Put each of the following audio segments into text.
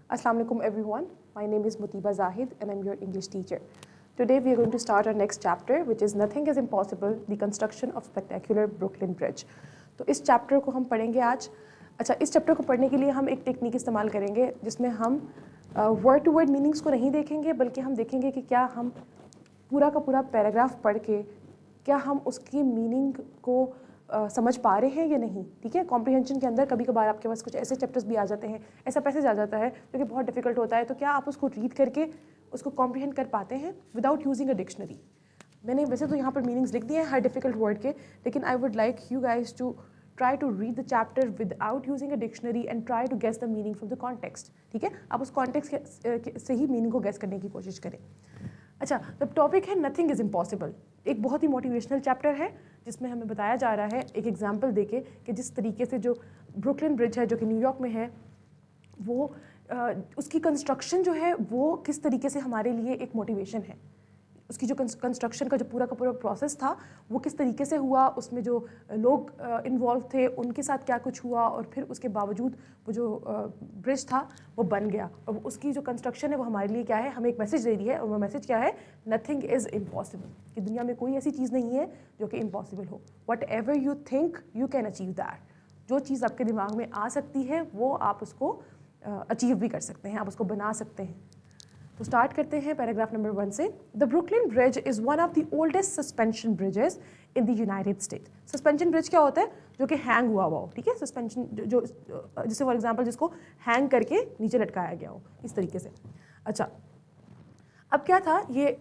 Assalamu alaikum everyone. My name is Mutiba Zahid and I'm your English teacher. Today we are going to start our next chapter which is Nothing is Impossible, the construction of spectacular Brooklyn Bridge. तो इस chapter को हम पढ़ेंगे आज. अच्छा, इस chapter को पढ़ने के लिए हम एक टेक्निक इस्तेमाल करेंगे जिसमें हम वर्ड टू वर्ड मीनिंग्स को नहीं देखेंगे बल्कि हम देखेंगे कि क्या हम पूरा का पूरा पैराग्राफ पढ़ के क्या हम उसकी मीनिंग को समझ पा रहे हैं या नहीं. ठीक है, कॉम्प्रिहेंशन के अंदर कभी कभार आपके पास कुछ ऐसे चैप्टर्स भी आ जाते हैं, ऐसा पैसेज आ जाता है जो कि बहुत डिफिकल्ट होता है. तो क्या आप उसको रीड करके उसको कॉम्प्रिहेंड कर पाते हैं विदाउट यूजिंग अ डिक्शनरी. मैंने वैसे तो यहाँ पर मीनिंग्स लिख दिए हैं हर डिफिकल्ट वर्ड के, लेकिन I would like you guys to try to read the chapter without using a dictionary and try to guess the meaning from the context. ठीक है, आप उस कॉन्टेक्स्ट से ही मीनिंग को गेस करने की कोशिश करें. अच्छा, द टॉपिक है नथिंग इज़ इम्पॉसिबल. एक बहुत ही मोटिवेशनल चैप्टर है जिसमें हमें बताया जा रहा है एक एग्जाम्पल देके कि जिस तरीके से जो ब्रुकलिन ब्रिज है जो कि न्यूयॉर्क में है वो उसकी कंस्ट्रक्शन जो है वो किस तरीके से हमारे लिए एक मोटिवेशन है. उसकी जो कंस्ट्रक्शन का पूरा प्रोसेस था वो किस तरीके से हुआ, उसमें जो लोग इन्वॉल्व थे उनके साथ क्या कुछ हुआ और फिर उसके बावजूद वो जो ब्रिज था वो बन गया. और उसकी जो कंस्ट्रक्शन है वो हमारे लिए क्या है, हमें एक मैसेज दे रही है और वो मैसेज क्या है, नथिंग इज़ इम्पॉसिबल. कि दुनिया में कोई ऐसी चीज़ नहीं है जो कि इम्पॉसिबल हो. What ever you think you can achieve that. जो चीज़ आपके दिमाग में आ सकती है वो आप उसको अचीव भी कर सकते हैं, आप उसको बना सकते हैं. तो स्टार्ट करते हैं पैराग्राफ नंबर 1 से. The Brooklyn bridge is one of the oldest suspension bridges in the United state. Suspension bridge क्या होता है, जो कि हैंग हुआ हो. ठीक है, सस्पेंशन जो जैसे फॉर एग्जांपल जिसको हैंग करके नीचे लटकाया गया हो, इस तरीके से. अच्छा, अब क्या था, ये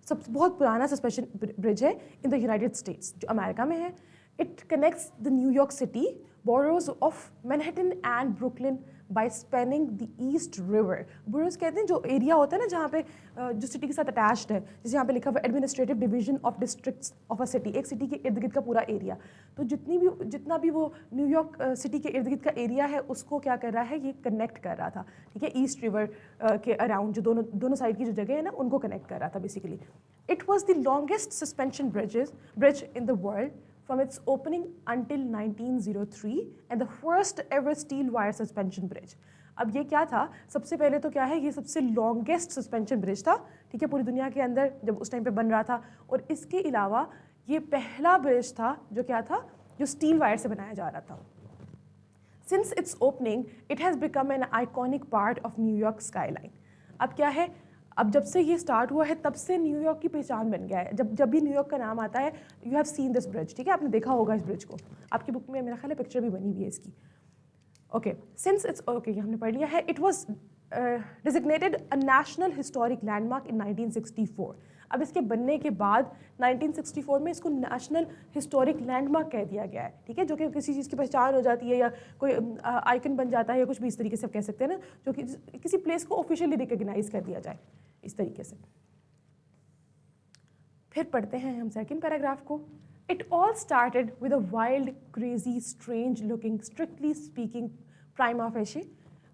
सब बहुत पुराना सस्पेंशन ब्रिज है इन द यूनाइटेड स्टेट्स जो अमेरिका में है. It connects the New York city boroughs of Manhattan and Brooklyn by spanning the East River. Boroughs कहते हैं जो एरिया होता है ना जहाँ पे जो सिटी के साथ अटैच्ड है, जैसे यहाँ पे लिखा हुआ administrative division of districts of a city. एक सिटी के इर्द गिर्द का पूरा एरिया. तो जितना भी वो न्यूयॉर्क सिटी के इर्द गिर्द का एरिया है उसको क्या कर रहा है, ये कनेक्ट कर रहा था. ठीक है, ईस्ट रिवर के अराउंड जो दोनों साइड की जो जगह है ना उनको कनेक्ट कर रहा था basically. It was the longest suspension bridge in the world from its opening until 1903 and the first ever steel wire suspension bridge. अब ये क्या था, सबसे पहले तो क्या है, ये सबसे लॉन्गेस्ट सस्पेंशन ब्रिज था. ठीक है, पूरी दुनिया के अंदर जब उस टाइम पे बन रहा था. और इसके अलावा ये पहला ब्रिज था जो क्या था, जो स्टील वायर से बनाया जा रहा था. Since its opening, it has become an iconic part of New York skyline. अब क्या है, अब जब से ये स्टार्ट हुआ है तब से न्यूयॉर्क की पहचान बन गया है. जब भी न्यूयॉर्क का नाम आता है, you have seen this bridge. ठीक है, आपने देखा होगा इस ब्रिज को. आपकी बुक में मेरा ख्याल है पिक्चर भी बनी हुई है इसकी. ओके, सिंस इट्स ओके, ये हमने पढ़ लिया है. It was designated a national historic landmark in 1964. अब इसके बनने के बाद 1964 में इसको नेशनल हिस्टोरिक लैंडमार्क कह दिया गया है. ठीक है, जो कि किसी चीज़ की पहचान हो जाती है या कोई आइकन बन जाता है या कुछ भी इस तरीके से आप कह सकते हैं ना, जो कि किसी प्लेस को ऑफिशियली रिकग्नाइज कर दिया जाए इस तरीके से. फिर पढ़ते हैं हम सेकंड पैराग्राफ को. It all started with a wild, crazy, strange looking, strictly speaking prima facie,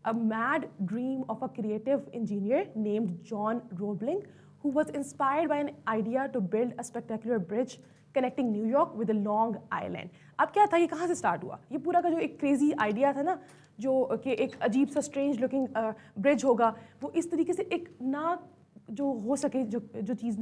a mad dream of a creative engineer named John Roebling, who was inspired by an idea to build a spectacular bridge connecting New York with a Long Island. अब क्या था, ये कहाँ से start हुआ, ये पूरा का जो एक क्रेजी आइडिया था ना, जो कि एक अजीब सा स्ट्रेंज लुकिंग ब्रिज होगा, वो इस तरीके से एक ना जो हो सके, जो चीज़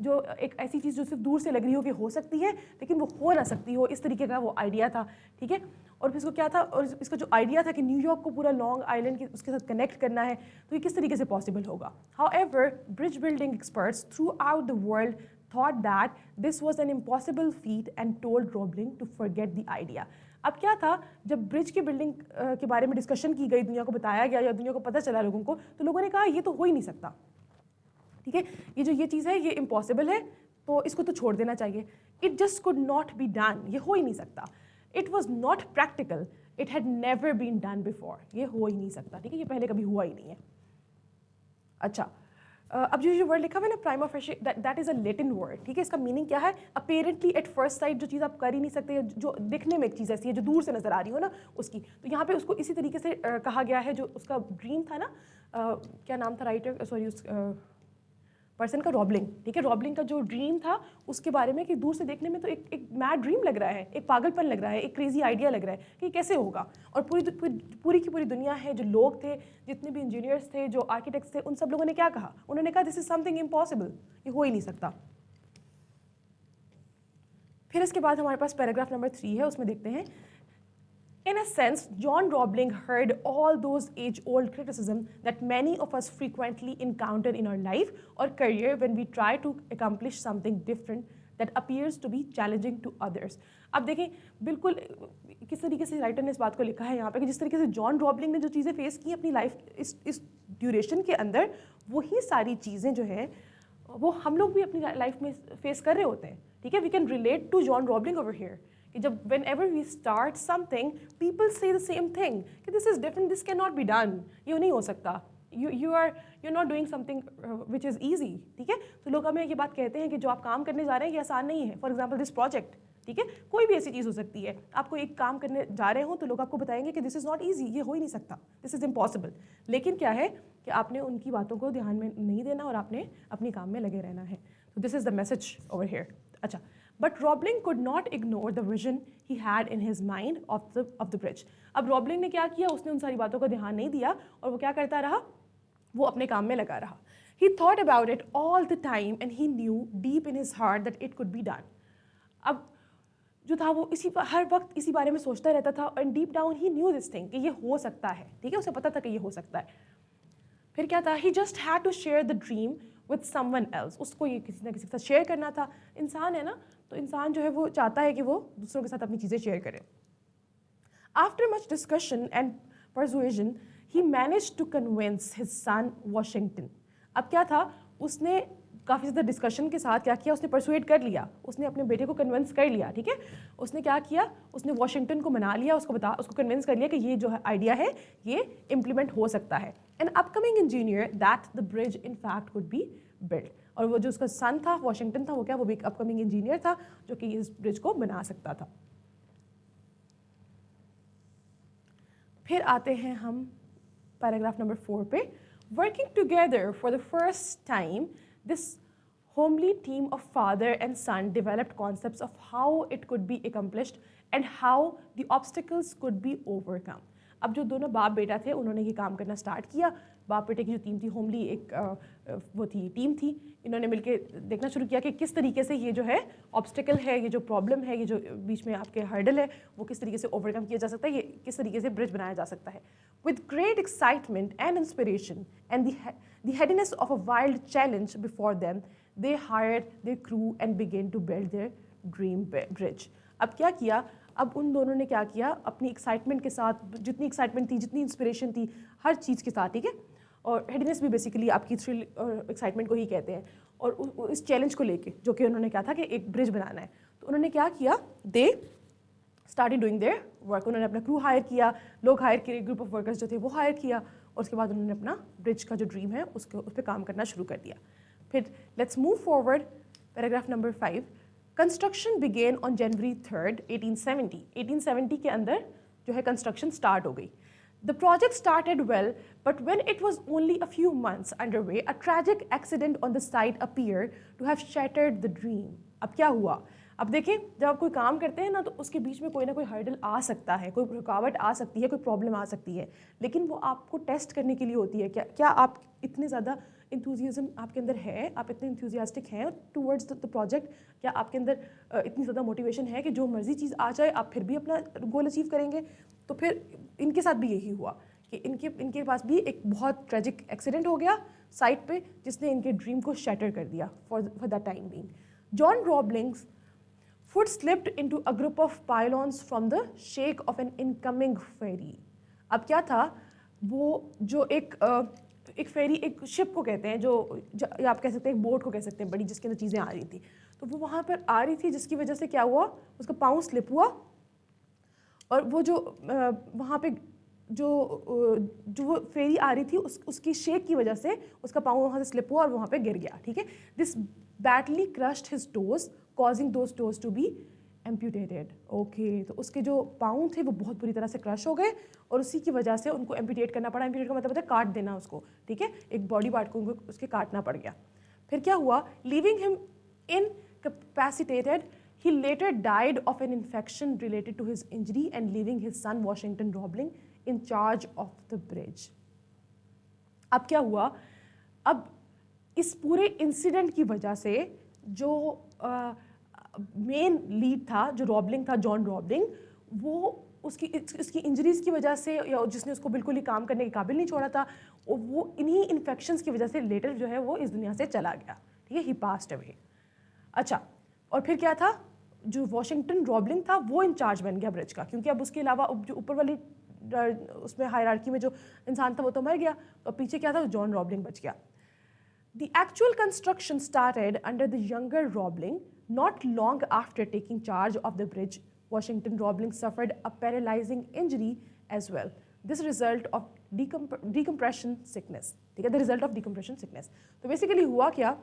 जो एक ऐसी चीज़ जो सिर्फ दूर से लग रही हो कि हो सकती है लेकिन वो हो ना सकती हो, इस तरीके का वो आइडिया था. ठीक है, और फिर इसको क्या था, और इसका जो आइडिया था कि न्यूयॉर्क को पूरा लॉन्ग आइलैंड के उसके साथ कनेक्ट करना है, तो ये किस तरीके से पॉसिबल होगा. However, bridge building experts through out the world thought that this was an impossible feat and told Roebling to forget the idea. अब क्या था, जब ब्रिज की बिल्डिंग के बारे में डिस्कशन की गई, दुनिया को बताया गया या दुनिया को पता चला लोगों को, तो लोगों ने कहा ये तो हो ही नहीं सकता. ठीक है, ये चीज़ है ये इम्पॉसिबल है, तो इसको तो छोड़ देना चाहिए. It just could not be done, ये हो ही नहीं सकता. It was not practical, it had never been done before, ये हो ही नहीं सकता. ठीक है, ये पहले कभी हुआ ही नहीं है. अच्छा, अब जो वर्ड लिखा हुआ है ना, prima facie, that is a Latin word. ठीक है, इसका मीनिंग क्या है, अपेरेंटली एट फर्स्ट साइट जो चीज़ आप कर ही नहीं सकते, जो दिखने में एक चीज़ ऐसी है जो दूर से नज़र आ रही हो ना उसकी, तो यहाँ पे उसको इसी तरीके से कहा गया है. जो उसका ड्रीम था ना, क्या नाम था राइटर, सॉरी पर्सन का रॉबलिंग, ठीक है, रॉबलिंग का जो ड्रीम था उसके बारे में कि दूर से देखने में तो एक मैड ड्रीम लग रहा है, एक पागलपन लग रहा है, एक क्रेजी आइडिया लग रहा है कि कैसे होगा। और पूरी की पूरी दुनिया है, जो लोग थे, जितने भी इंजीनियर्स थे, जो आर्किटेक्ट्स थे, उन सब लोगों ने क्या कहा, उन्होंने कहा दिस इज समथिंग इम्पॉसिबल, ये हो ही नहीं सकता। फिर इसके बाद हमारे पास पैराग्राफ नंबर 3 है, उसमें देखते हैं In a sense, John Roebling heard all those age-old criticism that many of us frequently encounter in our life or career when we try to accomplish something different that appears to be challenging to others. अब देखें बिल्कुल किस तरीके से writer ने इस बात को लिखा है यहाँ पे कि जिस तरीके से जॉन रॉबलिंग ने जो चीज़ें फेस की अपनी लाइफ इस ड्यूरेशन के अंदर, वही सारी चीज़ें जो है वो हम लोग भी अपनी लाइफ में फेस कर रहे होते हैं, ठीक है। We can relate to John Roebling over here कि जब whenever we start something people say the same thing कि this is different, this can not be done, ये नहीं हो सकता, you are not doing something which is easy, ठीक है। तो लोग हमें ये बात कहते हैं कि जो आप काम करने जा रहे हैं ये आसान नहीं है। फॉर एग्जाम्पल दिस प्रोजेक्ट, ठीक है, कोई भी ऐसी चीज़ हो सकती है, आपको एक काम करने जा रहे हो तो लोग आपको बताएंगे कि दिस इज़ नॉट ईजी, ये हो ही नहीं सकता, दिस इज़ इम्पॉसिबल। लेकिन क्या है कि आपने उनकी बातों को ध्यान में नहीं देना और आपने अपने काम में लगे रहना है। तो this is the message over here. अच्छा, but Roebling could not ignore the vision he had in his mind of the bridge. अब रॉबलिंग ने क्या किया, उसने उन सारी बातों का ध्यान नहीं दिया और वो क्या करता रहा, वो अपने काम में लगा रहा। ही thought about it all the time and he new deep in his heart that it could be done. अब जो था वो हर वक्त इसी बारे में सोचता रहता था and deep down he new this thing कि ये हो सकता है, ठीक है, उसे पता था कि ये हो सकता है। फिर क्या था, he just had to share the dream with someone else, उसको ये किसी ना किसी के साथ शेयर करना था। इंसान है ना, तो इंसान जो है वो चाहता है कि वो दूसरों के साथ अपनी चीज़ें शेयर करे। After much discussion and persuasion he manage to convince his son Washington. अब क्या था, उसने काफ़ी ज़्यादा डिस्कशन के साथ क्या किया, उसने परसुएट कर लिया, उसने अपने बेटे को कन्विंस कर लिया, ठीक है। उसने क्या किया, उसने वॉशिंगटन को मना लिया, उसको कन्विंस कर लिया कि ये जो है आइडिया है ये इम्प्लीमेंट हो सकता है। An upcoming engineer that the bridge in fact would be build. और वो जो उसका सन था वॉशिंगटन था, वो क्या, वो भी एक अपकमिंग इंजीनियर था जो कि इस ब्रिज को बना सकता था। फिर आते हैं हम पैराग्राफ नंबर 4 पे। Working together for the first time this homely team of father and son developed concepts of how it could be accomplished and how the obstacles could be overcome. अब जो दोनों बाप बेटा थे उन्होंने ये काम करना स्टार्ट किया। बाप बेटे की जो टीम थी, होमली एक वो थी टीम थी, इन्होंने मिलके देखना शुरू किया कि किस तरीके से ये जो है ऑब्स्टिकल है, ये जो प्रॉब्लम है, ये जो बीच में आपके हर्डल है, वो किस तरीके से ओवरकम किया जा सकता है, ये किस तरीके से ब्रिज बनाया जा सकता है। With great excitement and inspiration and the headiness of a wild challenge before them, they hired their crew and began to build their dream bridge. अब क्या किया, अब उन दोनों ने क्या किया, अपनी एक्साइटमेंट के साथ, जितनी एक्साइटमेंट थी, जितनी इंस्पिरेशन थी, हर चीज़ के साथ, ठीक है, और हेडीनेस भी बेसिकली आपकी थ्रिल और एक्साइटमेंट को ही कहते हैं। और इस चैलेंज को लेके जो कि उन्होंने कहा था कि एक ब्रिज बनाना है, तो उन्होंने क्या किया, they started doing their work. उन्होंने अपना क्रू हायर किया, लोग हायर किए, ग्रुप ऑफ वर्कर्स जो थे वो हायर किया, और उसके बाद उन्होंने अपना ब्रिज का जो ड्रीम है उस पर काम करना शुरू कर दिया। फिर let's move forward, paragraph number 5। Construction began on January 3, 1870। 1870 के अंदर जो है कंस्ट्रक्शन स्टार्ट हो गई। The project started well, but when it was only a few months underway, a tragic accident on the site appeared to have shattered the dream. अब क्या हुआ, अब देखें, जब आप कोई काम करते हैं ना तो उसके बीच में कोई ना कोई हर्डल आ सकता है, कोई रुकावट आ सकती है, कोई प्रॉब्लम आ सकती है, लेकिन वो आपको टेस्ट करने के लिए होती है। क्या आप इतने ज़्यादा इंथुजियाज्म आपके अंदर है, आप इतने इंथुजियास्टिक हैं टूवर्ड्स द प्रोजेक्ट, क्या आपके अंदर इतनी ज़्यादा मोटिवेशन है कि जो मर्जी चीज़ आ जाए आप फिर भी अपना गोल अचीव करेंगे। तो फिर इनके साथ भी यही हुआ कि इनके पास भी एक बहुत ट्रेजिक एक्सीडेंट हो गया साइट पे, जिसने इनके ड्रीम को शैटर कर दिया for the time being. John Roebling's foot slipped into a group of pylons from the shake of an incoming ferry. अब क्या था, वो जो एक फेरी, एक शिप को कहते हैं, जो या आप कह सकते हैं एक बोट को कह सकते हैं बड़ी, जिसके अंदर चीज़ें आ रही थी, तो वो वहाँ पर आ रही थी, जिसकी वजह से क्या हुआ, उसका पाँव स्लिप हुआ, और वो जो वहाँ पे जो वो फेरी आ रही थी उसकी शेक की वजह से उसका पाँव वहाँ से स्लिप हुआ और वहाँ पे गिर गया, ठीक है। This badly crushed his toes causing those toes to be amputated. Okay, तो उसके जो पाँव थे वो बहुत बुरी तरह से क्रश हो गए और उसी की वजह से उनको एम्पिटेट करना पड़ा। एम्पिटेट का मतलब होता है काट देना उसको, ठीक है, एक बॉडी पार्ट को उसके काटना पड़ गया। फिर क्या हुआ, leaving him incapacitated, he later died of an infection related to his injury and leaving his son Washington Roebling in charge of the bridge. अब क्या हुआ, अब इस पूरे इंसिडेंट की वजह से जो मेन लीड था, जो रॉबलिंग था, जॉन रॉबलिंग, वो उसकी इंजरीज़ की वजह से, या जिसने उसको बिल्कुल ही काम करने के काबिल नहीं छोड़ा था, वो इन्हीं इन्फेक्शंस की वजह से लेटर जो है वो इस दुनिया से चला गया, ठीक है, ही पास्ड अवे। अच्छा, और फिर क्या था, जो वॉशिंगटन रॉबलिंग था वो इंचार्ज बन गया ब्रिज का, क्योंकि अब उसके अलावा जो ऊपर वाली उसमें हायरार्की में जो इंसान था वो तो मर गया, तो पीछे क्या था, जॉन रॉबलिंग बच गया। The actual construction started under the younger Roebling. Not long after taking charge of the bridge, Washington Roebling suffered a paralyzing injury as well. This result of decompression sickness. ठीक है, the result of decompression sickness. तो basically हुआ क्या,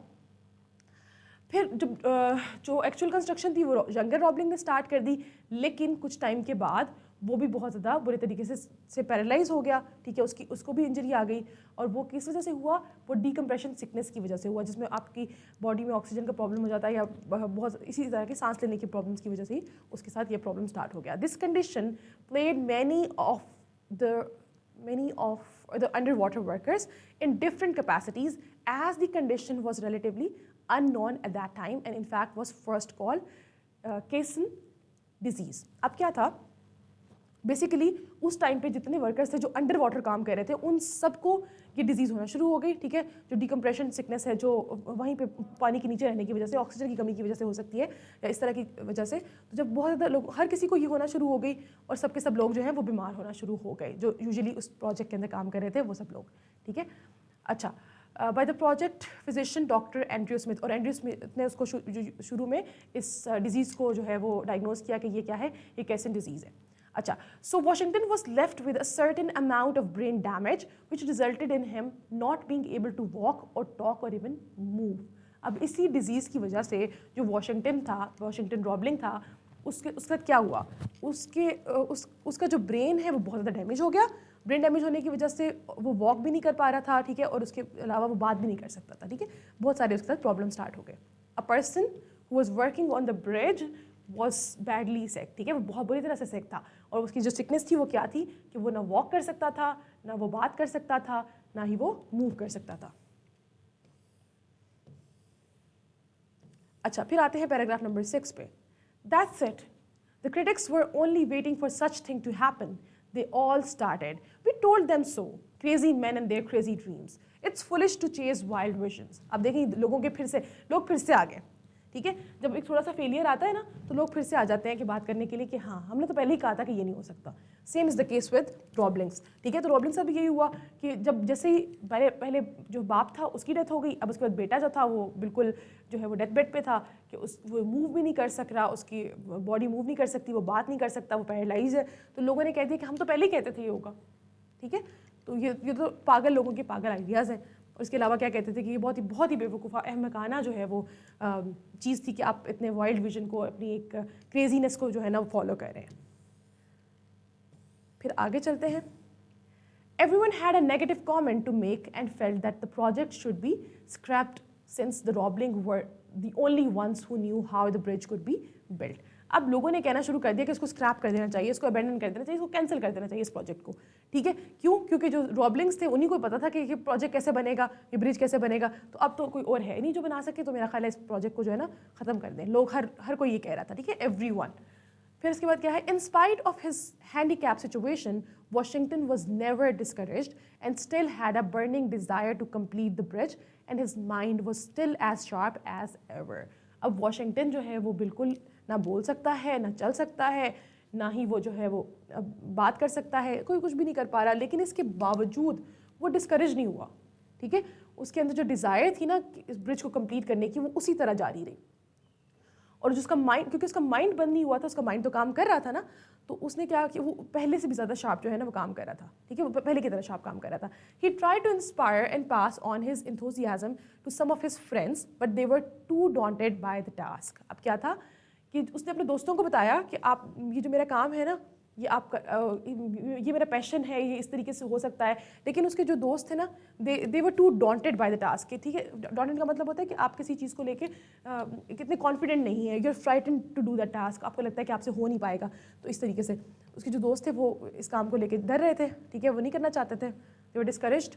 फिर जो actual construction थी वो younger रॉबलिंग ने स्टार्ट कर दी, लेकिन कुछ टाइम के बाद वो भी बहुत ज़्यादा बुरे तरीके से पैरालाइज हो गया, ठीक है, उसको भी इंजरी आ गई, और वो किस वजह से हुआ, वो डीकम्प्रेशन सिकनेस की वजह से हुआ, जिसमें आपकी बॉडी में ऑक्सीजन का प्रॉब्लम हो जाता है, या बहुत इसी तरह के सांस लेने की प्रॉब्लम्स की वजह से ही उसके साथ ये प्रॉब्लम स्टार्ट हो गया। This condition played many of the underwater workers in different capacities, as the condition was relatively unknown at that time and in fact was first called Caisson disease. अब क्या था, बेसिकली उस time पे जितने workers थे जो under water काम कर रहे थे, उन सबको ये डिजीज़ होना शुरू हो गई, ठीक है, जो डिकम्प्रेशन सिकनेस है, जो वहीं पे पानी के नीचे रहने की वजह से, ऑक्सीजन की कमी की वजह से हो सकती है, या इस तरह की वजह से। तो जब बहुत ज़्यादा लोग, हर किसी को ये होना शुरू हो गई, और सबके सब लोग जो हैं वो बीमार होना शुरू हो गए, जो यूजुअली उस प्रोजेक्ट के अंदर काम कर रहे थे वो सब लोग, ठीक है। अच्छा, by the project physician doctor Andrew Smith, और एंड्रयू स्मिथ ने उसको शुरू में इस डिजीज़ को जो है वो डायग्नोज किया कि ये क्या है, ये कैसन डिजीज़ है। अच्छा, so Washington was left with a certain amount of brain damage which resulted in him not being able to walk or talk or even move. अब इसी डिजीज़ की वजह से जो वॉशिंगटन रॉबलिंग था, उसके साथ क्या हुआ, उसका जो ब्रेन है वो बहुत ज़्यादा डैमेज हो गया। ब्रेन डैमेज होने की वजह से वो वॉक भी नहीं कर पा रहा था, ठीक है, और उसके अलावा वो बात भी नहीं कर सकता था, ठीक है, बहुत सारे उसके साथ प्रॉब्लम स्टार्ट हो गए। A person who was working on the bridge was badly sick, ठीक है, वो बहुत बुरी तरह से सिक था, और उसकी जो सिकनेस थी वो क्या थी कि वो ना वॉक कर सकता था, ना वो बात कर सकता था, ना ही वो मूव कर सकता था। अच्छा, फिर आते हैं पैराग्राफ नंबर 6 पे। That's it. The critics were only waiting for such thing to happen. They all started. We told them so. Crazy men and their crazy dreams. It's foolish to chase wild visions. अब देखें लोग फिर से आ गए, ठीक है, जब एक थोड़ा सा फेलियर आता है ना तो लोग फिर से आ जाते हैं कि बात करने के लिए कि हाँ हमने तो पहले ही कहा था कि ये नहीं हो सकता। Same is the case with Roebling's, ठीक है, तो रॉबलिंग्स का भी यही हुआ कि जब जैसे ही पहले जो बाप था उसकी डेथ हो गई, अब उसके बाद बेटा जो था वो बिल्कुल जो है वो डेथ बेड पे था कि वो मूव भी नहीं कर सक रहा, उसकी बॉडी मूव नहीं कर सकती, वो बात नहीं कर सकता, वो पैरालाइज है। तो लोगों ने कह दिया कि हम तो पहले ही कहते थे ये होगा, ठीक है, तो ये तो पागल लोगों के पागल आइडियाज़ हैं। और इसके अलावा क्या कहते थे कि ये बहुत ही बेवकूफ़ा अहमकाना जो है वो चीज़ थी कि आप इतने वाइल्ड विजन को, अपनी एक क्रेजीनेस को जो है ना वो फॉलो कर रहे हैं। फिर आगे चलते हैं। Everyone had a negative comment to make and felt that the project should be scrapped since the Roebling were the only ones who knew how the bridge could be built. अब लोगों ने कहना शुरू कर दिया कि इसको स्क्रैप कर देना चाहिए, इसको अबेंडन कर देना चाहिए, इसको कैंसिल कर देना चाहिए इस प्रोजेक्ट को, ठीक है, क्यों, क्योंकि जो रॉबलिंग्स थे उन्हीं को पता था कि ये प्रोजेक्ट कैसे बनेगा, ये ब्रिज कैसे बनेगा, तो अब तो कोई और है नहीं जो बना सके, तो मेरा ख्याल है इस प्रोजेक्ट को जो है ना ख़त्म कर दें। लोग हर कोई ये कह रहा था, ठीक है, एवरीवन। फिर इसके बाद क्या है, in spite of his handicap situation Washington was never discouraged and still had a burning desire to complete the bridge and his mind was still as sharp as ever. अब वॉशिंगटन जो है वो बिल्कुल ना बोल सकता है, ना चल सकता है, ना ही वो जो है वो बात कर सकता है, कोई कुछ भी नहीं कर पा रहा, लेकिन इसके बावजूद वो डिस्करेज नहीं हुआ, ठीक है, उसके अंदर जो डिज़ायर थी ना इस ब्रिज को कंप्लीट करने की वो उसी तरह जारी रही। और जो उसका माइंड, क्योंकि उसका माइंड बंद नहीं हुआ था, उसका माइंड तो काम कर रहा था ना, तो उसने क्या कि वो पहले से भी ज़्यादा शार्प जो है ना वो काम कर रहा था, ठीक है, वो पहले की तरह शार्प काम कर रहा था। He try to inspire and pass on his enthusiasm to some of his friends but they were too daunted by the task. अब क्या था कि उसने अपने दोस्तों को बताया कि आप ये जो मेरा काम है ना ये आपका ये मेरा पैशन है, ये इस तरीके से हो सकता है। लेकिन उसके जो दोस्त थे ना, दे were too daunted by the task. ठीक है, डॉन्टेड का मतलब होता है कि आप किसी चीज़ को लेके कितने कॉन्फिडेंट नहीं है, you are frightened to do that task, आपको लगता है कि आपसे हो नहीं पाएगा। तो इस तरीके से उसके जो दोस्त थे वो इस काम को लेके डर रहे थे, ठीक है, वो नहीं करना चाहते थे, दे वर डिस्करेज्ड।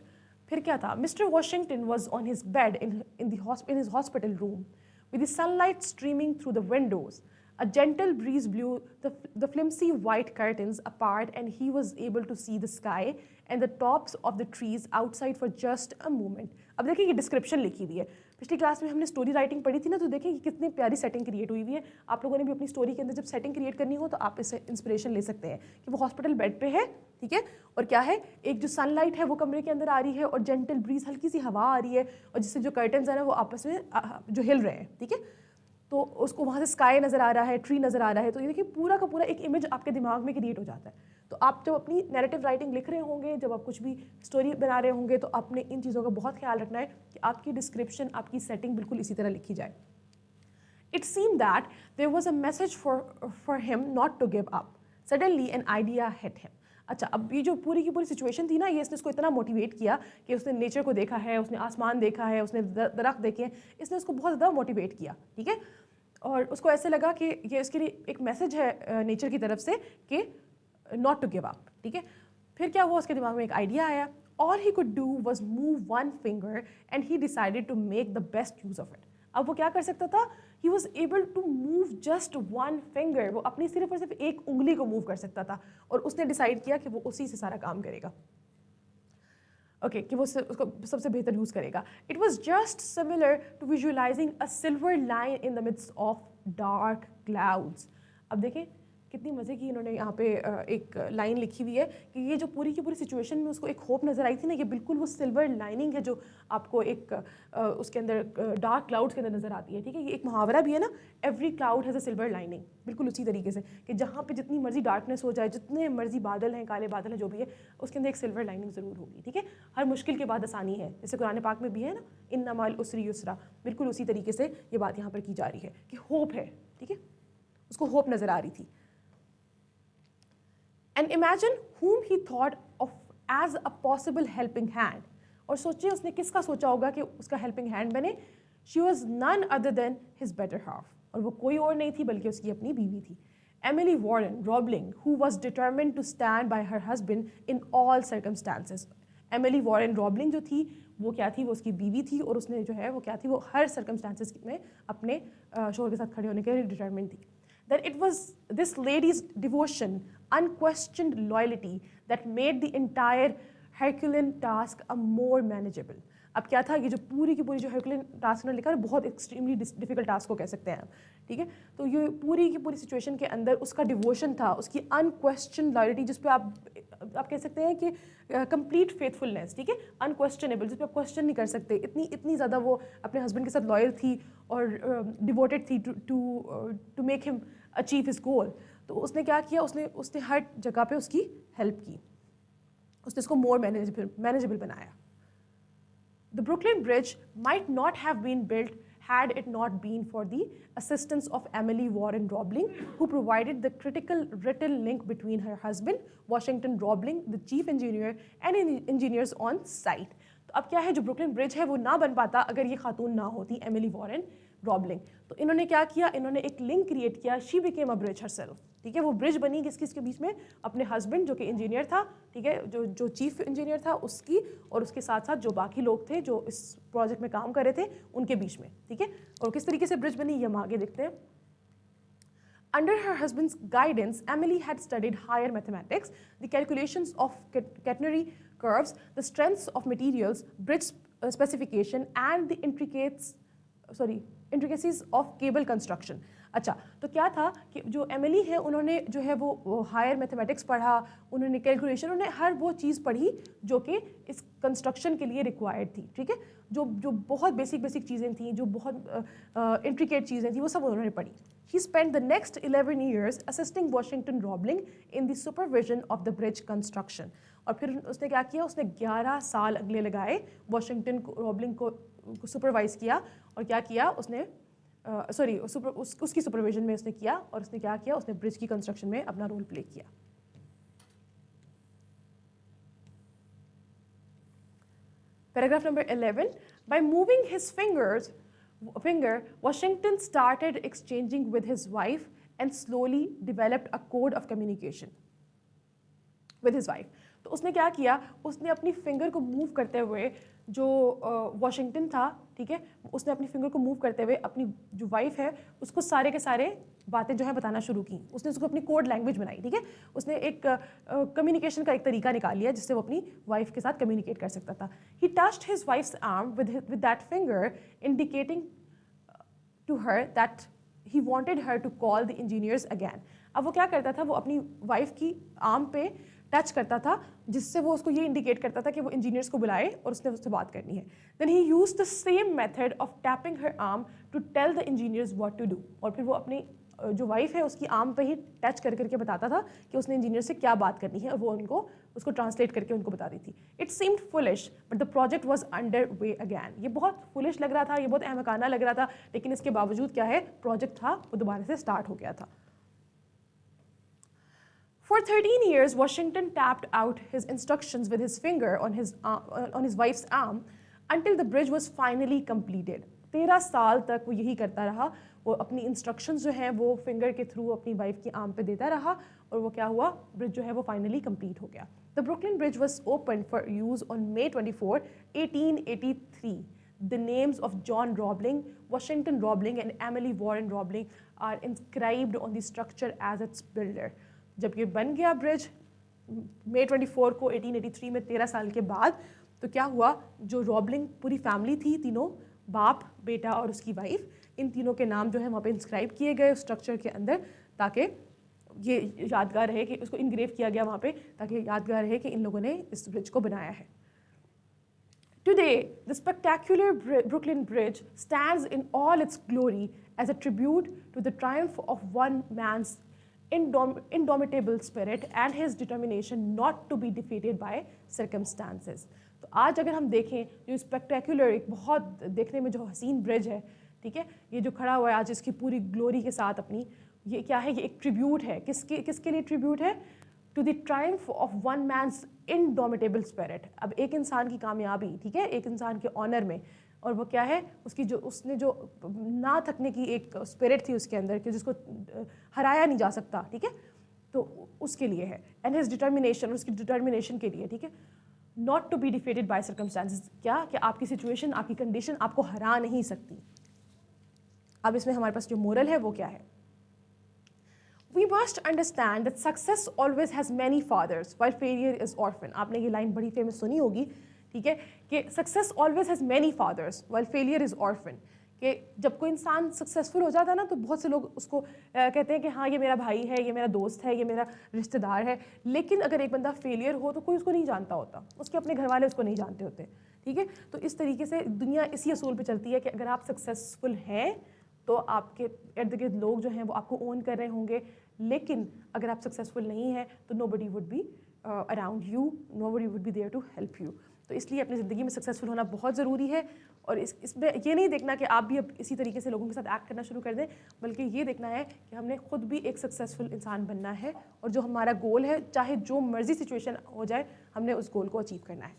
फिर क्या था, mister Washington was on his bed in his hospital room with the sunlight streaming through the windows. A gentle breeze blew the flimsy white curtains apart, and he was able to see the sky and the tops of the trees outside for just a moment. अब देखिए ये description लिखी हुई है। पिछली class में हमने story writing पढ़ी थी ना, तो देखिए कितनी प्यारी सेटिंग क्रिएट हुई हुई है। आप लोगों ने भी अपनी स्टोरी के अंदर जब सेटिंग क्रिएट करनी हो तो आप इससे इंस्पिरेशन ले सकते हैं कि वो हॉस्पिटल बेड पे है, ठीक है, और क्या है, एक जो सनलाइट है वो कमरे के अंदर आ रही है और जेंटल ब्रीज, हल्की सी हवा आ रही है, और जिससे जो कर्टन्स है ना वो आपस में जो हिल रहे हैं, ठीक है, तो उसको वहाँ से स्काई नज़र आ रहा है, ट्री नज़र आ रहा है। तो ये देखिए पूरा का पूरा एक इमेज आपके दिमाग में क्रिएट हो जाता है। तो आप जब अपनी नैरेटिव राइटिंग लिख रहे होंगे, जब आप कुछ भी स्टोरी बना रहे होंगे, तो आपने इन चीज़ों का बहुत ख्याल रखना है कि आपकी डिस्क्रिप्शन, आपकी सेटिंग बिल्कुल इसी तरह लिखी जाए। It seemed that there was a message for him not to give up. Suddenly an idea hit him. अच्छा, अब ये जो पूरी की पूरी सिचुएशन थी ना, ये इसने उसको इतना मोटिवेट किया कि उसने नेचर को देखा है, उसने आसमान देखा है, उसने दरख्त देखे हैं, इसने उसको बहुत ज़्यादा मोटिवेट किया, ठीक है। और उसको ऐसे लगा कि ये उसके लिए एक मैसेज है नेचर की तरफ से कि नॉट टू गिव अप, ठीक है। फिर क्या हुआ, उसके दिमाग में एक आइडिया आया। All he could do was move one finger and he decided to make the best use of it. अब वो क्या कर सकता था, he was able to move just one finger, वो अपनी सिर्फ और सिर्फ एक उंगली को मूव कर सकता था, और उसने डिसाइड किया कि वो उसी से सारा काम करेगा, ओके, कि वो उसको सबसे बेहतर यूज़ करेगा। It was just similar to visualizing a silver line in the midst of dark clouds. अब देखें कितनी मज़े की इन्होंने यहाँ पे एक लाइन लिखी हुई है कि ये जो पूरी की पूरी सिचुएशन में उसको एक होप नज़र आई थी ना, ये बिल्कुल वो सिल्वर लाइनिंग है जो आपको एक उसके अंदर डार्क क्लाउड्स के अंदर नज़र आती है, ठीक है। ये एक मुहावरा भी है ना, every cloud has a silver lining, बिल्कुल उसी तरीके से कि जहाँ पे जितनी मर्जी डार्कनेस हो जाए, जितने मर्जी बादल हैं, काले बादल हैं, जो भी है, उसके अंदर एक सिल्वर लाइनिंग ज़रूर होगी, ठीक है। हर मुश्किल के बाद आसानी है, जैसे कुरान पाक में भी है ना, इन्ना मअल उसरी युसरा, बिल्कुल उसी तरीके से ये बात यहाँ पर की जा रही है कि होप है, ठीक है, उसको होप नज़र आ रही थी। And imagine whom he thought of as a possible helping hand. और सोचिए उसने किसका सोचा होगा कि उसका helping hand बने। She was none other than his better half. और वो कोई और नहीं थी बल्कि उसकी अपनी बीवी थी, Emily Warren Roebling, who was determined to stand by her husband in all circumstances. Emily Warren Roebling जो थी वो क्या थी, वो उसकी बीवी थी, और उसने जो है वो क्या थी, वो हर सर्कमस्टांसेस में अपने शोहर के साथ खड़े होने के लिए डिटरमिन्ड थी। That it was this lady's devotion, unquestioned loyalty that made the entire Herculean task a more manageable. अब क्या था, ये जो पूरी की पूरी जो Herculean task ने लिखा है, बहुत एक्सट्रीमली डिफिकल्ट टास्क को कह सकते हैं, ठीक है। तो ये पूरी की पूरी सिचुएशन के अंदर उसका डिवोशन था, उसकी अनक्वेश्चन लॉयल्टी, जिस पे आप कह सकते हैं कि कंप्लीट फेथफुलनेस, ठीक है, अनक्वेश्चनेबल, जिस पे आप क्वेश्चन नहीं कर सकते, इतनी ज़्यादा वो अपने हस्बैंड के साथ लॉयल थी और डिवोटेड थी to make him achieve his goal. तो उसने क्या किया, उसने हर जगह पे उसकी हेल्प की, उसने उसको मोर मैनेजेबल बनाया। The Brooklyn Bridge might not have been built had it not been for the assistance of Emily Warren Roebling, who provided the critical written link between her husband, Washington Roebling, the chief engineer, and engineers on site. तो अब क्या है, जो Brooklyn bridge है वो ना बन पाता अगर ये खातून ना होती, एमिली वॉरेन रॉबलिंग। तो इन्होंने क्या किया, इन्होंने एक लिंक क्रिएट किया, she became a bridge herself, ठीक है। वो ब्रिज बनी किसके बीच में, अपने हस्बैंड जो कि इंजीनियर था, ठीक है, जो चीफ इंजीनियर था उसकी, और उसके साथ साथ जो बाकी लोग थे जो इस प्रोजेक्ट में काम कर रहे थे उनके बीच में, ठीक है। और किस तरीके से ब्रिज बनी ये हम आगे देखते हैं। Under her husband's guidance, Emily had studied higher mathematics, the calculations of quaternary curves, the strengths of materials, bridge specification, and the intricacies of cable construction. अच्छा, तो क्या था कि जो एमिली है उन्होंने जो है वो हायर मैथमेटिक्स पढ़ा, उन्होंने कैलकुलेशन, उन्होंने हर वो चीज़ पढ़ी जो कि इस कंस्ट्रक्शन के लिए रिक्वायर्ड थी, ठीक है। जो बहुत बेसिक चीज़ें थी, जो बहुत इंट्रिकेट चीज़ें थी, वो सब उन्होंने पढ़ी। He spent the next 11 years assisting Washington Roebling in the supervision of the bridge construction. और फिर उसने क्या किया, उसने 11 साल अगले लगाए, वॉशिंगटन रॉबलिंग को सुपरवाइज किया, और क्या किया उसने, उसकी सुपरविजन में उसने किया, और उसने क्या किया, उसने ब्रिज की कंस्ट्रक्शन में अपना रोल प्ले किया। Paragraph number 11. By moving his finger, Washington started exchanging with his wife and slowly developed a code of communication with his wife. तो उसने क्या किया, उसने अपनी फिंगर को मूव करते हुए जो वॉशिंगटन था, ठीक है, उसने अपनी फिंगर को मूव करते हुए अपनी जो वाइफ है उसको सारे के सारे बातें जो है बताना शुरू की. उसने उसको अपनी कोड लैंग्वेज बनाई, ठीक है. उसने एक कम्युनिकेशन का एक तरीका निकाल लिया जिससे वो अपनी वाइफ के साथ कम्युनिकेट कर सकता था. He touched his wife's arm with that finger indicating to her that he wanted her to call the engineers again. अब वो क्या करता था, वो अपनी वाइफ की आर्म पे टच करता था जिससे वो उसको ये इंडिकेट करता था कि वो इंजीनियर्स को बुलाए और उसने उससे बात करनी है. Then he used the same method of tapping her arm to tell the engineers what to do. और फिर वो अपनी जो वाइफ है उसकी आर्म पे ही टच कर करके बताता था कि उसने इंजीनियर से क्या बात करनी है और वो उसको ट्रांसलेट करके उनको बता रही थी. It seemed foolish but the project was under way again. ये बहुत फुलिश लग रहा था, ये बहुत अहमकाना लग रहा था, लेकिन इसके बावजूद क्या है, प्रोजेक्ट था वो दोबारा से स्टार्ट हो गया था. For 13 years, Washington tapped out his instructions with his finger on his wife's arm until the bridge was finally completed. 13 साल तक वो यही करता रहा. वो अपनी इंस्ट्रक्शंस जो हैं वो फिंगर के थ्रू अपनी वाइफ की आर्म पे देता रहा और वो क्या हुआ, ब्रिज जो है वो फाइनली कंप्लीट हो गया. The Brooklyn bridge was open for use on May 24, 1883. The names of John Roebling, Washington Roebling and Emily Warren Roebling are inscribed on the structure as its builder. जब ये बन गया bridge May 24 को 1883 में 13 साल के बाद, तो क्या हुआ, जो रॉबलिंग पूरी फैमिली थी, तीनों बाप, बेटा और उसकी वाइफ, इन तीनों के नाम जो है वहाँ पे इंस्क्राइब किए गए उस स्ट्रक्चर के अंदर, ताकि ये यादगार रहे कि उसको इनग्रेव किया गया वहाँ पे, ताकि यादगार रहे कि इन लोगों ने इस ब्रिज को बनाया है. Today, the spectacular Brooklyn Bridge stands in all its glory as a tribute to the triumph of one man's indomitable spirit and his determination not to be defeated by circumstances. तो आज अगर हम देखें जो spectacular, एक बहुत देखने में जो हसीन ब्रिज है, ठीक है, ये जो खड़ा हुआ है आज इसकी पूरी ग्लोरी के साथ अपनी, ये क्या है, ये एक ट्रिब्यूट है. किसके लिए ट्रिब्यूट है? To the triumph of one man's indomitable spirit. अब एक इंसान की कामयाबी, ठीक है, एक इंसान के ऑनर में, और वो क्या है, उसने जो ना थकने की एक स्पिरिट थी उसके अंदर कि जिसको हराया नहीं जा सकता, ठीक है, तो उसके लिए है. एंड हिज डिटर्मिनेशन, उसकी डिटर्मिनेशन के लिए, ठीक है, not to be defeated by circumstances. क्या कि आपकी सिचुएशन, आपकी कंडीशन आपको हरा नहीं सकती. अब इसमें हमारे पास जो मोरल है वो क्या है? We must understand that success always has many fathers while failure is orphan. आपने ये लाइन बड़ी फेमस सुनी होगी, ठीक है, कि success always has many fathers while failure is orphan. कि जब कोई इंसान सक्सेसफुल हो जाता है ना, तो बहुत से लोग उसको कहते हैं कि हाँ ये मेरा भाई है, ये मेरा दोस्त है, ये मेरा रिश्तेदार है. लेकिन अगर एक बंदा फेलियर हो तो कोई उसको नहीं जानता होता, उसके अपने घर वाले उसको नहीं जानते होते, ठीक है. तो इस तरीके से दुनिया इसी असूल पे चलती है कि अगर आप सक्सेसफुल हैं तो आपके इर्द गिर्द लोग जो हैं वो आपको ओन कर रहे होंगे, लेकिन अगर आप सक्सेसफुल नहीं हैं तो nobody would be around you, nobody would be there to help you. तो इसलिए अपनी ज़िंदगी में सक्सेसफुल होना बहुत ज़रूरी है. और इसमें ये नहीं देखना कि आप भी अब इसी तरीके से लोगों के साथ एक्ट करना शुरू कर दें, बल्कि ये देखना है कि हमने खुद भी एक सक्सेसफुल इंसान बनना है, और जो हमारा गोल है, चाहे जो मर्जी सिचुएशन हो जाए, हमने उस गोल को अचीव करना है.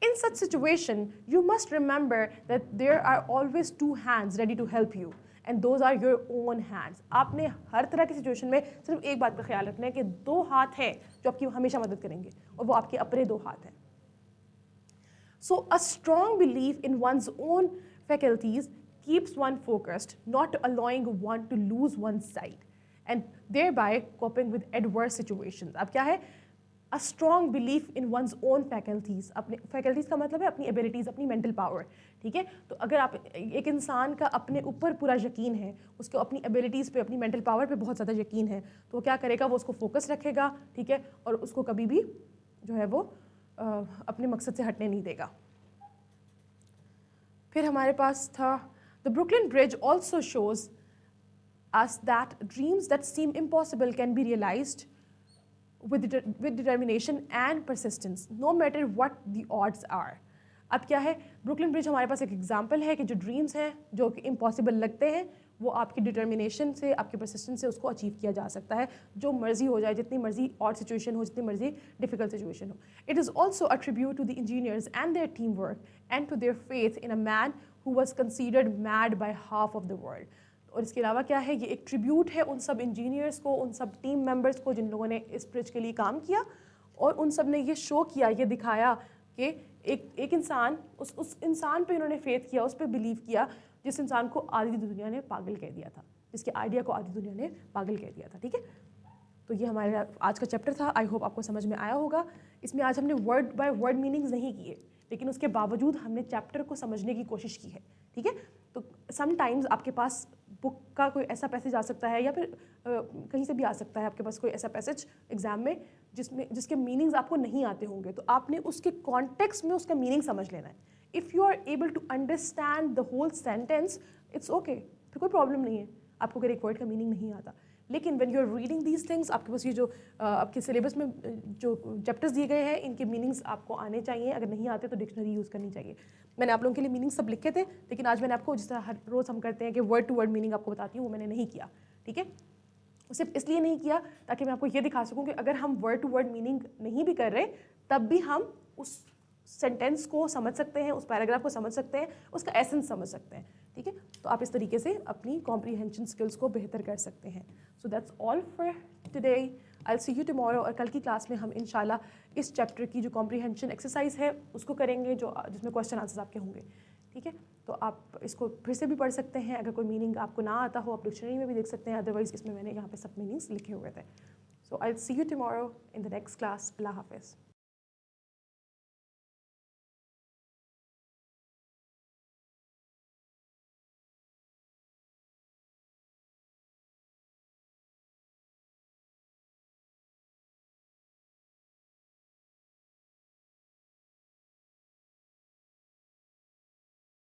In such situation, you must remember that there are always two hands ready to help you, and those are your own hands. आपने हर तरह की सिचुएशन में सिर्फ एक बात का ख्याल रखना है कि दो हाथ हैं जो आपकी हमेशा मदद करेंगे, और वो आपके अपने दो हाथ हैं. So a strong belief in one's own faculties keeps one focused, not allowing one to lose one's sight, and thereby coping with adverse situations. अब क्या है? A strong belief in one's own faculties. अपने faculties का मतलब है अपनी abilities, अपनी mental power, ठीक है. तो अगर आप एक इंसान का अपने ऊपर पूरा यकीन है, उसको अपनी abilities पे, अपनी mental power पे बहुत ज़्यादा यकीन है, तो वो क्या करेगा, वो उसको फोकस रखेगा, ठीक है, और उसको कभी भी जो है वो अपने मकसद से हटने नहीं देगा. फिर हमारे पास था The Brooklyn Bridge also shows us that dreams that seem impossible can be realized with determination and persistence, no matter what the odds are. अब क्या है, ब्रुकलिन ब्रिज हमारे पास एक एग्जाम्पल है कि जो ड्रीम्स हैं, जो कि इम्पॉसिबल लगते हैं, वो आपकी डिटर्मिनेशन से, आपके परसिस्टेंस से उसको अचीव किया जा सकता है, जो मर्जी हो जाए, जितनी मर्जी और सिचुएशन हो, जितनी मर्जी डिफिकल्ट सिचुएशन हो. It is also a tribute to the engineers and their team work and to their faith in a man who was considered mad by half of the world. और इसके अलावा क्या है, ये एक ट्रिब्यूट है उन सब इंजीनियर्स को, उन सब टीम मेंबर्स को जिन लोगों ने इस ब्रिज के लिए काम किया, और उन सब ने ये शो किया, ये दिखाया कि एक इंसान, उस इंसान पे इन्होंने फेथ किया, उस पर बिलीव किया जिस इंसान को आधी दुनिया ने पागल कह दिया था, जिसके आइडिया को आधी दुनिया ने पागल कह दिया था. ठीक है, तो ये हमारे आज का चैप्टर था. आई होप आपको समझ में आया होगा. इसमें आज हमने वर्ड बाय वर्ड मीनिंग्स नहीं किए, लेकिन उसके बावजूद हमने चैप्टर को समझने की कोशिश की है. ठीक है, तो समटाइम्स आपके पास बुक का कोई ऐसा पैसेज आ सकता है, या फिर कहीं से भी आ सकता है आपके पास कोई ऐसा पैसेज एग्जाम में जिसके मीनिंग्स आपको नहीं आते होंगे, तो आपने उसके कॉन्टेक्स्ट में उसका मीनिंग समझ लेना है. If you are able to understand the whole sentence, it's okay, फिर कोई प्रॉब्लम नहीं है आपको अगर एक वर्ड का मीनिंग नहीं आता. लेकिन when you are reading these things, आपके पास ये जो आपके सिलेबस में जो चैप्टर्स दिए गए हैं, इनके मीनिंग्स आपको आने चाहिए. अगर नहीं आते तो डिक्शनरी यूज़ करनी चाहिए. मैंने आप लोगों के लिए मीनिंग सब लिखे थे, लेकिन आज मैंने आपको, जिस तरह हर रोज़ हम करते हैं कि वर्ड टू वर्ड मीनिंग आपको बताती हूँ, वो मैंने नहीं किया. ठीक है, सिर्फ इसलिए नहीं किया ताकि मैं आपको ये दिखा सकूँ कि अगर हम वर्ड टू वर्ड मीनिंग नहीं भी कर रहे, तब भी हम उस सेंटेंस को समझ सकते हैं, उस पैराग्राफ को समझ सकते हैं, उसका एसेंस समझ सकते हैं. ठीक है, तो आप इस तरीके से अपनी कॉम्प्रीहेंशन स्किल्स को बेहतर कर सकते हैं. So that's all for today. I will see you tomorrow. और कल की क्लास में हम इंशाल्लाह इस चैप्टर की जो कॉम्प्रीहेंशन एक्सरसाइज है उसको करेंगे, जिसमें क्वेश्चन आंसर्स आपके होंगे. ठीक है, तो आप इसको फिर से भी पढ़ सकते हैं. अगर कोई मीनिंग आपको ना आता हो, आप डिक्शनरी में भी देख सकते हैं. अदरवाइज इसमें मैंने यहाँ पे सब मीनिंग्स लिखे हुए थे. So I will see you tomorrow in the next class. अल्लाह हाफिज़.